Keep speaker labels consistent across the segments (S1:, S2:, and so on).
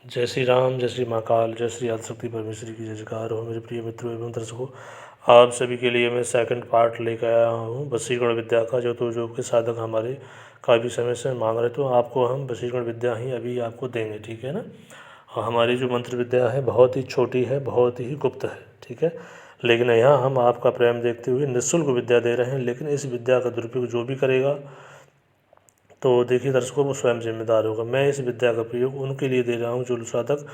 S1: जय श्री राम, जय श्री महाकाल, जय श्री आदिशक्ति परमेश्वरी की जय जयकार हो। मेरे प्रिय मित्रों एवं दर्शकों, आप सभी के लिए मैं सेकंड पार्ट लेकर आया हूँ वशीकरण विद्या का, जो के साधक हमारे काफ़ी समय से मांग रहे, तो आपको हम वशीकरण विद्या ही अभी आपको देंगे, ठीक है ना। और हमारी जो मंत्र विद्या है बहुत ही छोटी है, बहुत ही गुप्त है, ठीक है। लेकिन यहाँ हम आपका प्रेम देखते हुए निःशुल्क विद्या दे रहे हैं, लेकिन इस विद्या का दुरुपयोग जो भी करेगा तो देखिए दर्शकों, वो स्वयं जिम्मेदार होगा। मैं इस विद्या का प्रयोग उनके लिए दे रहा हूँ जो साधक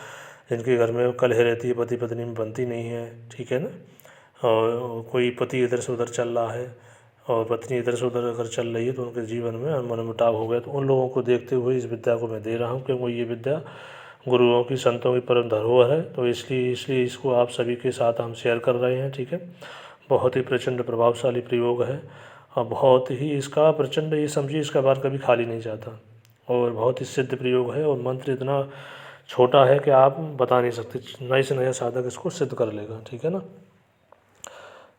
S1: जिनके घर में कलह रहती है, पति पत्नी में बनती नहीं है, ठीक है ना। और कोई पति इधर से उधर चल रहा है और पत्नी इधर से उधर अगर चल रही है तो उनके जीवन में मनमुटाव हो गया, तो उन लोगों को देखते हुए इस विद्या को मैं दे रहा हूँ, क्योंकि ये विद्या गुरुओं की संतों की परम धरोहर है। तो इसलिए इसको आप सभी के साथ हम शेयर कर रहे हैं, ठीक है। बहुत ही प्रचंड प्रभावशाली प्रयोग है और बहुत ही इसका प्रचंड, ये समझिए इसका बार कभी खाली नहीं जाता और बहुत ही सिद्ध प्रयोग है। और मंत्र इतना छोटा है कि आप बता नहीं सकते, नए से नया साधक इसको सिद्ध कर लेगा, ठीक है ना।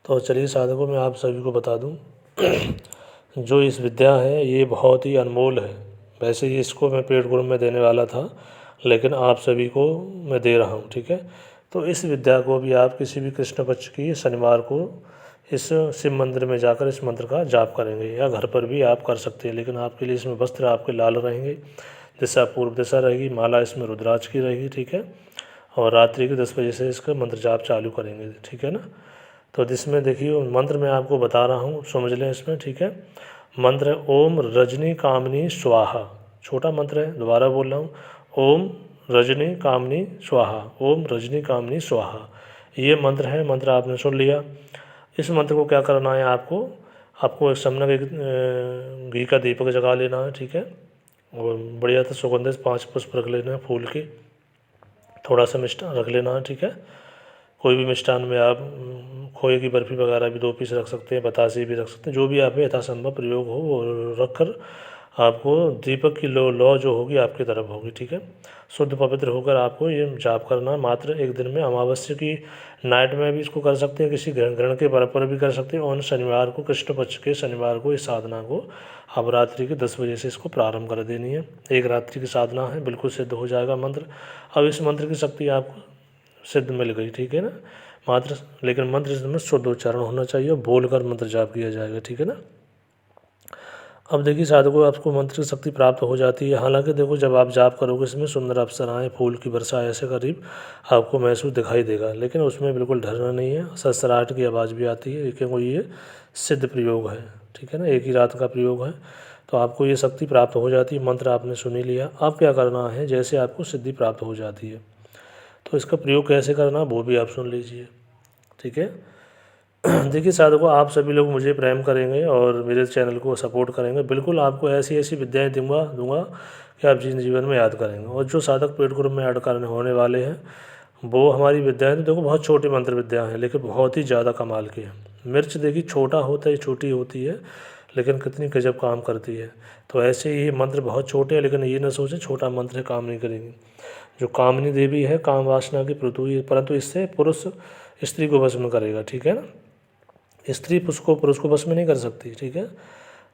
S1: तो चलिए साधकों, मैं आप सभी को बता दूं जो इस विद्या है ये बहुत ही अनमोल है। वैसे ही इसको मैं पेड ग्रुप में देने वाला था, लेकिन आप सभी को मैं दे रहा हूँ, ठीक है। तो इस विद्या को भी आप किसी भी कृष्ण पक्ष की शनिवार को इस शिव मंदिर में जाकर इस मंत्र का जाप करेंगे, या घर पर भी आप कर सकते हैं। लेकिन आपके लिए इसमें वस्त्र आपके लाल रहेंगे, दिशा पूर्व दिशा रहेगी, माला इसमें रुद्राक्ष की रहेगी, ठीक है। और रात्रि के 10 बजे से इसका मंत्र जाप चालू करेंगे, ठीक है ना। तो जिसमें देखिए मंत्र मैं आपको बता रहा हूँ, समझ लें इसमें, ठीक है। मंत्र है ओम रजनी कामनी स्वाहा। छोटा मंत्र है, दोबारा बोल रहा हूँ, ओम रजनी कामनी स्वाहा, ओम रजनी कामनी स्वाहा। ये मंत्र है, मंत्र आपने सुन लिया। इस मंत्र को क्या करना है आपको, एक समनक एक घी का दीपक जगा लेना है, ठीक है। और बढ़िया से सुगंधित 5 पुष्प रख लेना है फूल के, थोड़ा सा मिष्ठान रख लेना है, ठीक है। कोई भी मिष्ठान में आप खोए की बर्फ़ी वगैरह भी 2 पीस रख सकते हैं, बतासे भी रख सकते हैं, जो भी आप में यथासंभव प्रयोग हो वो रख कर आपको दीपक की लौ जो होगी आपकी तरफ होगी, ठीक है। शुद्ध पवित्र होकर आपको ये जाप करना है मात्र एक दिन में। अमावस्या की नाइट में भी इसको कर सकते हैं, किसी ग्रहण के पर्व पर भी कर सकते हैं। और शनिवार को, कृष्ण पक्ष के शनिवार को इस साधना को अब रात्रि के 10 बजे से इसको प्रारंभ कर देनी है। एक रात्रि की साधना है, बिल्कुल सिद्ध हो जाएगा मंत्र। अब इस मंत्र की शक्ति आपको सिद्ध मिल गई, ठीक है ना। मात्र लेकिन मंत्र में शुद्ध उच्चारण होना चाहिए, बोलकर मंत्र जाप किया जाएगा, ठीक है ना। अब देखिए साधकों, आपको मंत्र की शक्ति प्राप्त हो जाती है। हालांकि देखो, जब आप जाप करोगे इसमें सुंदर अप्सराएं, फूल की वर्षा ऐसे करीब आपको महसूस दिखाई देगा, लेकिन उसमें बिल्कुल डरना नहीं है। सरसराहट की आवाज़ भी आती है, क्योंकि ये सिद्ध प्रयोग है, ठीक है ना, एक ही रात का प्रयोग है। तो आपको ये शक्ति प्राप्त हो जाती है। मंत्र आपने सुन ही लिया, अब क्या करना है, जैसे आपको सिद्धि प्राप्त हो जाती है तो इसका प्रयोग कैसे करना वो भी आप सुन लीजिए, ठीक है। देखिए साधकों, आप सभी लोग मुझे प्रेम करेंगे और मेरे चैनल को सपोर्ट करेंगे, बिल्कुल आपको ऐसी ऐसी विद्याएं दूंगा कि आप जीवन में याद करेंगे। और जो साधक पेड ग्रुप में ऐड करने होने वाले हैं वो हमारी विद्याएं, तो देखो बहुत छोटी मंत्र विद्या हैं, लेकिन बहुत ही ज़्यादा कमाल की है। मिर्च देखिए छोटा होता है, छोटी होती है, लेकिन कितनी गजब काम करती है। तो ऐसे ही मंत्र बहुत छोटे हैं, लेकिन ये ना सोचें छोटा मंत्र है काम नहीं करेंगे। जो कामनी देवी है, काम वासना की पृथ्वी, परंतु इससे पुरुष स्त्री को वश में करेगा, ठीक है ना। स्त्री पुरुष को वश में नहीं कर सकती, ठीक है।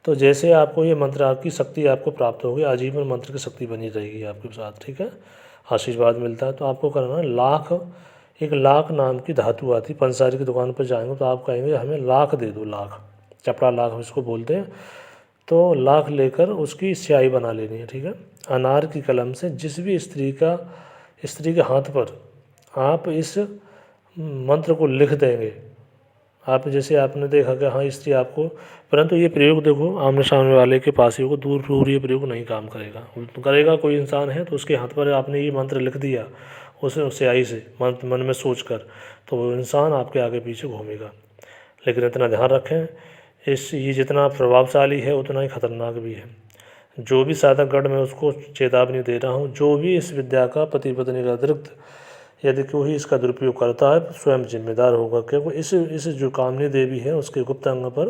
S1: तो जैसे आपको ये मंत्र आपकी शक्ति आपको प्राप्त होगी, आजीवन मंत्र की शक्ति बनी रहेगी आपके साथ, ठीक है। आशीर्वाद मिलता है। तो आपको करना है लाख, एक लाख नाम की धातु आती, पंसारी की दुकान पर जाएंगे तो आप कहेंगे हमें लाख दे दो, लाख, चपड़ा लाख इसको बोलते हैं। तो लाख लेकर उसकी स्याही बना लेनी है, ठीक है। अनार की कलम से जिस भी स्त्री के हाथ पर आप इस मंत्र को लिख देंगे, आप जैसे आपने देखा कि हाँ स्त्री आपको, परंतु ये प्रयोग देखो आमने सामने वाले के पास ही होगा, दूर दूर ये प्रयोग नहीं काम करेगा। करेगा कोई इंसान है तो उसके हाथ पर आपने ये मंत्र लिख दिया उसे स्याही से मन में सोच कर, तो वो इंसान आपके आगे पीछे घूमेगा। लेकिन इतना ध्यान रखें, ये जितना प्रभावशाली है उतना ही खतरनाक भी है। जो भी साधक गण मैं उसको चेतावनी दे रहा हूँ, जो भी इस विद्या का पति पत्नी का अतिरिक्त यदि कोई इसका दुरुपयोग करता है तो स्वयं जिम्मेदार होगा, क्योंकि इस जो कामनी देवी है उसके गुप्त अंग पर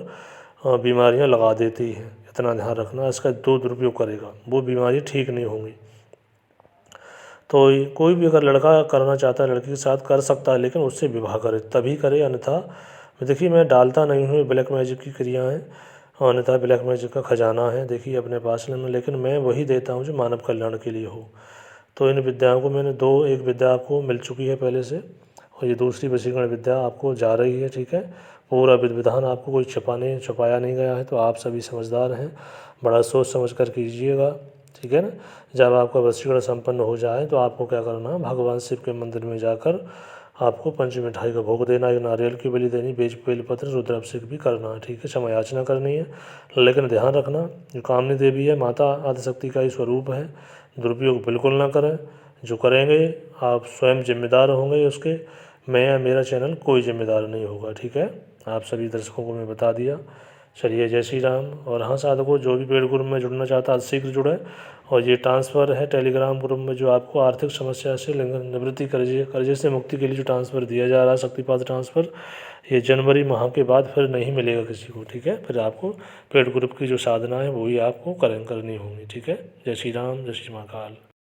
S1: बीमारियां लगा देती है। इतना ध्यान रखना, इसका दो दुरुपयोग करेगा वो बीमारी ठीक नहीं होंगी। तो कोई भी अगर लड़का करना चाहता है लड़की के साथ कर सकता है, लेकिन उससे विवाह करे तभी करे, अन्यथा देखिए मैं डालता नहीं हूँ ब्लैक मैजिक की क्रियाएँ, अन्यथा ब्लैक मैजिक का खजाना है देखिए अपने पास में, लेकिन मैं वही देता हूँ जो मानव कल्याण के लिए हो। तो इन विद्याओं को मैंने एक विद्या आपको मिल चुकी है पहले से, और ये दूसरी वशीकरण विद्या आपको जा रही है। ठीक है, पूरा विधि विधान आपको कोई छुपाया नहीं गया है, तो आप सभी समझदार हैं, बड़ा सोच समझ कर कीजिएगा। ठीक है ना। जब आपका वशीकरण संपन्न हो जाए तो आपको क्या करना है, भगवान शिव के मंदिर में जाकर आपको पंच मिठाई का भोग देना, एक नारियल की बलि देनी, बेलपत्र रुद्राभिषेक भी करना है। ठीक है, क्षमा याचना करनी है। लेकिन ध्यान रखना, जो कामनी देवी है माता आदिशक्ति का ही स्वरूप है, दुरुपयोग बिल्कुल ना करें। जो करेंगे आप स्वयं जिम्मेदार होंगे उसके, मैं या मेरा चैनल कोई जिम्मेदार नहीं होगा। ठीक है, आप सभी दर्शकों को मैं बता दिया। चलिए, जय श्री राम। और हाँ, साधकों जो भी पेड ग्रुप में जुड़ना चाहता है शीघ्र जुड़े। और ये ट्रांसफ़र है टेलीग्राम ग्रुप में, जो आपको आर्थिक समस्या से निवृत्ति कर्जे से मुक्ति के लिए जो ट्रांसफ़र दिया जा रहा है, शक्तिपात ट्रांसफ़र, ये जनवरी माह के बाद फिर नहीं मिलेगा किसी को। ठीक है, फिर आपको पेड ग्रुप की जो साधना है वही आपको करनी होंगी। ठीक है, जय श्री राम, जय श्री महाकाल।